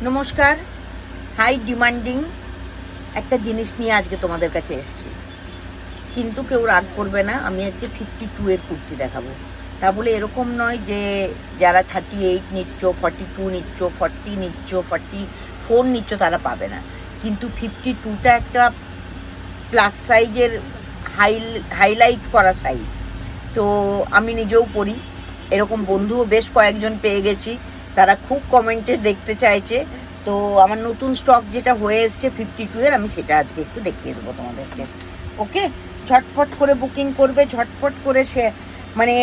নমস্কার। High demanding একটা জিনিস নিয়ে আজকে তোমাদের কাছে এসেছি, কিন্তু কেউ রাগ করবে না। আমি আজকে 52 এর কুর্তি দেখাবো। তা বলে এরকম নয় যে যারা 38 নিচ্ছ, 42 নিচ্ছ, 40 নিচ্ছ, 44 নিচ্ছ তারা পাবে না, কিন্তু 52টা একটা প্লাস সাইজের হাইলাইট করা সাইজ। তো আমি নিজেও পরি, এরকম বন্ধুও বেশ কয়েকজন পেয়ে গেছি, তারা খুব কমেন্টে দেখতে চাইছে। তো আমার নতুন স্টক যেটা হয়ে এসছে 52 এর, আমি সেটা আজকে একটু দেখিয়ে দেবো তোমাদেরকে। ওকে, ঝটফট করে বুকিং করবে, ঝটফট করে মানে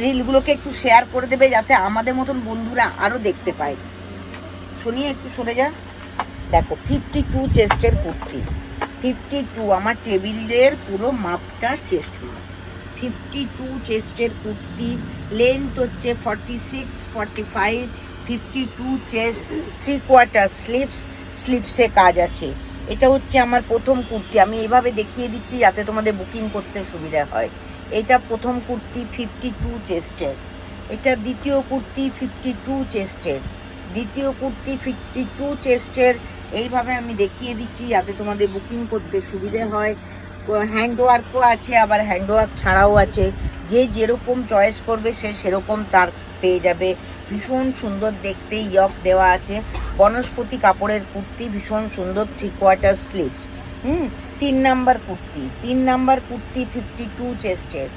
রিলগুলোকে একটু শেয়ার করে দেবে, যাতে আমাদের মতন বন্ধুরা আরও দেখতে পায়। শুনিয়ে একটু সরে যা। দেখো 52 চেস্টের কুর্তি, 52 আমার টেবিলের পুরো মাপটা চেস্ট মাপ। 52 চেস্টের কুর্তি, লেন্থ হচ্ছে 46, 45, 52 চেস্ট, 3/4 স্লিপসে কাজ আছে। এটা হচ্ছে আমার প্রথম কুর্তি, আমি এভাবে দেখিয়ে দিচ্ছি যাতে তোমাদের বুকিং করতে সুবিধা হয়। এটা প্রথম কুর্তি 52 চেস্টের, এটা দ্বিতীয় কুর্তি 52 চেস্টের, দ্বিতীয় কুর্তি 52 চেস্টের। এইভাবে আমি দেখিয়ে দিচ্ছি যাতে তোমাদের বুকিং করতে সুবিধে হয়। হ্যান্ডওয়ার্কও আছে, আবার হ্যান্ডওয়ার্ক ছাড়াও আছে। যে যেরকম চয়েস করবে সে সেরকম তার পেয়ে যাবে। ভীষণ সুন্দর দেখতে, ইয়ক দেওয়া আছে। বনস্পতি কাপড়ের কুর্তি, ভীষণ সুন্দর, 3/4 sleeves. 3 number kurti, 3 number kurti 52 চেস্টের।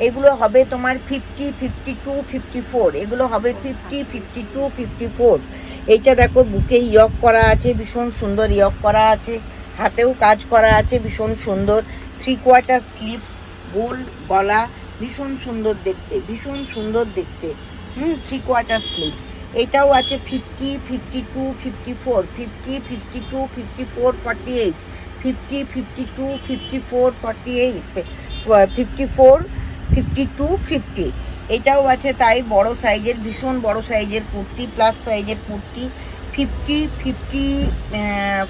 এগুলো হবে তোমার 50, 52, 54, এগুলো হবে 50, 52, 54। এইটা দেখো বুকে ইয়ক করা আছে, ভীষণ সুন্দর ইয়ক করা আছে, হাতেও কাজ করা আছে, ভীষণ সুন্দর। 3/4 স্লিভস, গোল গলা, ভীষণ সুন্দর দেখতে, ভীষণ সুন্দর দেখতে। 3/4 স্লিভস। এটাও আছে 50, 52, 54, 50, 52, 54, 48, 50, 52, 54, 48, 54, 52, 50। এটাও আছে তাই, বড় সাইজের, ভীষণ বড় সাইজের কুর্তি, প্লাস সাইজের কুর্তি। 50, 50,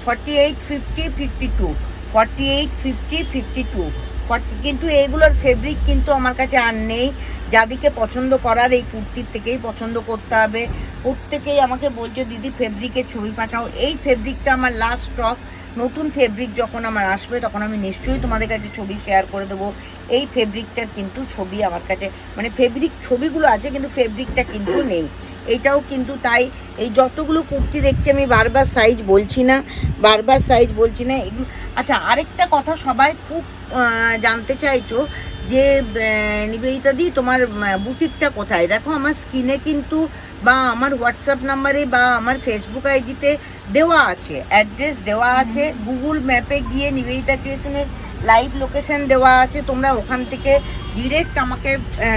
48, 50, 52, 48, 50, 52, 40। কিন্তু এগুলোর ফেব্রিক কিন্তু আমার কাছে আর নেই। যাদেরকে পছন্দ করার এই কুর্তির থেকেই পছন্দ করতে হবে। প্রত্যেকেই আমাকে বলছে দিদি ফেব্রিকের ছবি পাঠাও। এই ফেব্রিকটা আমার লাস্ট স্টক, নতুন ফেব্রিক যখন আমার আসবে তখন আমি নিশ্চয়ই তোমাদের কাছে ছবি শেয়ার করে দেবো। এই ফেব্রিকটার কিন্তু ছবি আমার কাছে, মানে ফেব্রিক ছবিগুলো আছে কিন্তু ফেব্রিকটা কিন্তু নেই। এইটাও কিন্তু তাই। এই যতগুলো কুর্তি দেখছি আমি বারবার সাইজ বলছি না, বারবার সাইজ বলছি না এগুলো। আচ্ছা, আরেকটা কথা সবাই খুব জানতে চাইছো যে নিবেদিতা দি তোমার বুটিকটা কোথায়। দেখো আমার স্ক্রিনে কিন্তু বা আমার হোয়াটসঅ্যাপ নাম্বারে বা আমার ফেসবুক আইডিতে দেওয়া আছে, অ্যাড্রেস দেওয়া আছে। গুগল ম্যাপে গিয়ে নিবেদিতা ক্রিয়েশনের লাইভ লোকেশন দেওয়া আছে, তোমরা ওখান থেকে ডিরেক্ট আমাকে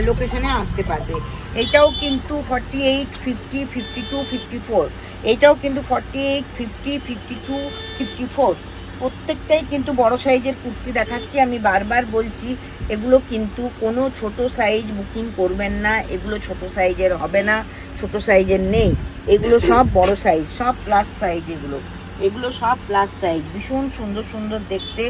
লোকেশনে আসতে পারবে। এইটাও কিন্তু 48, 50, 52, 54, এইটাও কিন্তু 48, 50, 52, 54। প্রত্যেকটাই কিন্তু বড় সাইজের কুর্তি দেখাচ্ছি। আমি বারবার বলছি এগুলো কিন্তু কোনো ছোট সাইজ বুকিং করবেন না, এগুলো ছোট সাইজের হবে না, ছোট সাইজের নেই। এগুলো সব বড় সাইজ, সব প্লাস সাইজ। এগুলো সব প্লাস সাইজ, ভীষণ সুন্দর সুন্দর দেখতে।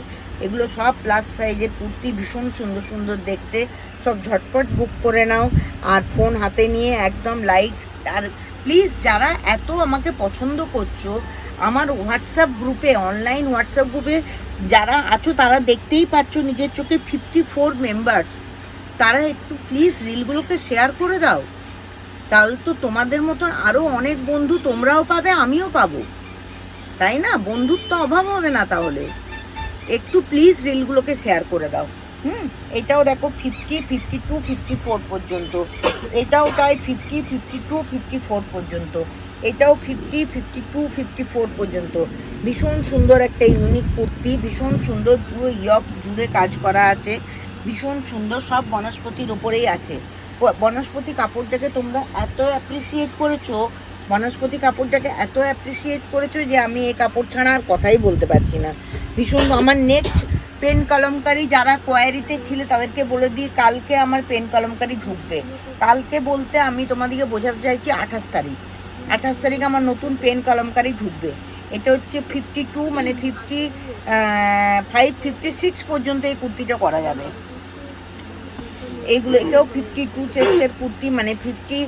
এগুলো সব প্লাস সাইজের কুর্তি, ভীষণ সুন্দর সুন্দর দেখতে। সব ঝটপট বুক করে নাও আর ফোন হাতে নিয়ে একদম লাইট। আর প্লিজ যারা এত আমাকে পছন্দ করছো, আমার হোয়াটসঅ্যাপ গ্রুপে, অনলাইন হোয়াটসঅ্যাপ গ্রুপে যারা আছো তারা দেখতেই পাচ্ছ নিজের চোখে 54 মেম্বার্স। তারা একটু প্লিজ রিলগুলোকে শেয়ার করে দাও, তাহলে তো তোমাদের মতন আরও অনেক বন্ধু তোমরাও পাবে, আমিও পাবো, তাই না? বন্ধুত্ব অভাব হবে না তাহলে। একটু প্লিজ রিলগুলোকে শেয়ার করে দাও। এটাও দেখো 50, 52, 54 পর্যন্ত। এটাও তাই 50, 52, 54 পর্যন্ত। এটাও 50, 52, 54 পর্যন্ত। ভীষণ সুন্দর একটা ইউনিক কুর্তি, ভীষণ সুন্দর, পুরো ইয়ক জুড়ে কাজ করা আছে, ভীষণ সুন্দর। সব বনস্পতির ওপরেই আছে। বনস্পতি কাপড়টাকে তোমরা এত অ্যাপ্রিসিয়েট করেছো, বনস্পতি কাপড়টাকে এত অ্যাপ্রিসিয়েট করেছো যে আমি এই কাপড় ছাড়া আর কথাই বলতে পারছি না। ভীষণ। আমার নেক্সট পেন কলমকারি যারা কোয়ারিতে ছিল তাদেরকে বলে দিই, কালকে আমার পেন কলমকারি ঢুকবে। কালকে বলতে আমি তোমাদেরকে বোঝাতে চাইছি 28 তারিখ। 28 তারিখ আমার নতুন পেন কলমকারি ঢুকবে। এটা হচ্ছে 52, মানে 55, 56 পর্যন্ত এই কুর্তিটা করা যাবে। এইগুলো, এটাও 52 চেস্টের কুর্তি, মানে 50,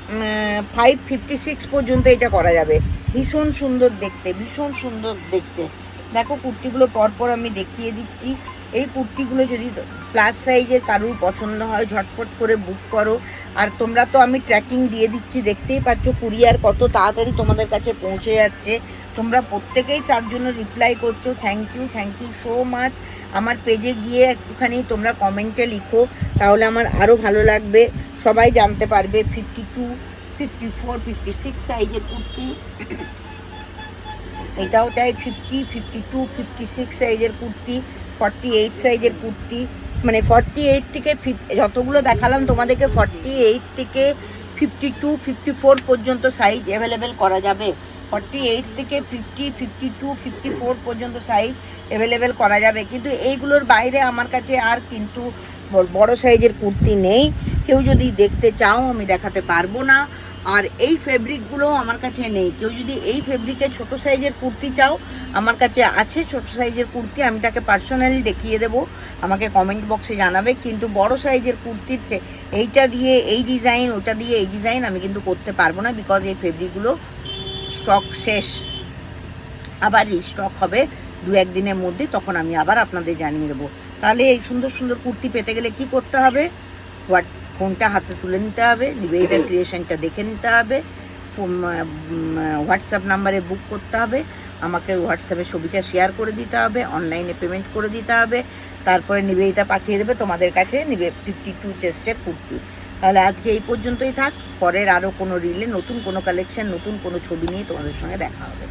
556 পর্যন্ত এটা করা যাবে। ভীষণ সুন্দর দেখতে, ভীষণ সুন্দর দেখতে। দেখো কুর্তিগুলো পরপর আমি দেখিয়ে দিচ্ছি। এই কুর্তিগুলো যদি প্লাস সাইজের কারুর পছন্দ হয় ঝটপট করে বুক করো। আর তোমরা তো আমি ট্র্যাকিং দিয়ে দিচ্ছি, দেখতেই পাচ্ছ কুরিয়ার কত তাড়াতাড়ি তোমাদের কাছে পৌঁছে যাচ্ছে। তোমরা প্রত্যেকেই তার জন্য রিপ্লাই করছো। Thank you so much. আমার পেজে গিয়ে একটুখানি তোমরা কমেন্টে লিখো, তাহলে আমার আরও ভালো লাগবে, সবাই জানতে পারবে। 52, 54, 56 সাইজের কুর্তি, এটাও তাই 50, 52, 56 সাইজের কুর্তি, 48 সাইজের কুর্তি, মানে 48 থেকে যতগুলো দেখালাম তোমাদেরকে 48 থেকে 52, 54 পর্যন্ত সাইজ অ্যাভেলেবেল করা যাবে। 48 থেকে 50, 52, 54 পর্যন্ত সাইজ অ্যাভেলেবেল করা যাবে। কিন্তু এইগুলোর বাইরে আমার কাছে আর কিন্তু বড় সাইজের কুর্তি নেই। কেউ যদি দেখতে চাও আমি দেখাতে পারবো না। আর এই ফেব্রিকগুলো আমার কাছে নেই। কেউ যদি এই ফেব্রিকে ছোট সাইজের কুর্তি চাও, আমার কাছে আছে ছোট সাইজের কুর্তি, আমি তাকে পার্সোনালি দেখিয়ে দেবো, আমাকে কমেন্ট বক্সে জানাবে। কিন্তু বড় সাইজের কুর্তির এইটা দিয়ে এই ডিজাইন, ওটা দিয়ে এই ডিজাইন আমি কিন্তু করতে পারবো না, বিকজ এই ফেব্রিকগুলো স্টক শেষ। আবার রিস্টক হবে 2-1 দিনের মধ্যে, তখন আমি আবার আপনাদের জানিয়ে দেবো। তাহলে এই সুন্দর সুন্দর কুর্তি পেতে গেলে কি করতে হবে? ফোনটা হাতে তুলে নিতে হবে, নিবেদিতা ক্রিয়েশনটা দেখে নিতে হবে, হোয়াটসঅ্যাপ নাম্বারে বুক করতে হবে, আমাকে হোয়াটসঅ্যাপে ছবিটা শেয়ার করে দিতে হবে, অনলাইনে পেমেন্ট করে দিতে হবে, তারপরে নিবেদিতা পাঠিয়ে দেবে তোমাদের কাছে 52 চেস্টের কুর্তি। তাহলে আজকে এই পর্যন্তই থাক। পরের আরও কোনো রিলে নতুন কোনো কালেকশন, নতুন কোনো ছবি নিয়ে তোমাদের সঙ্গে দেখা হবে।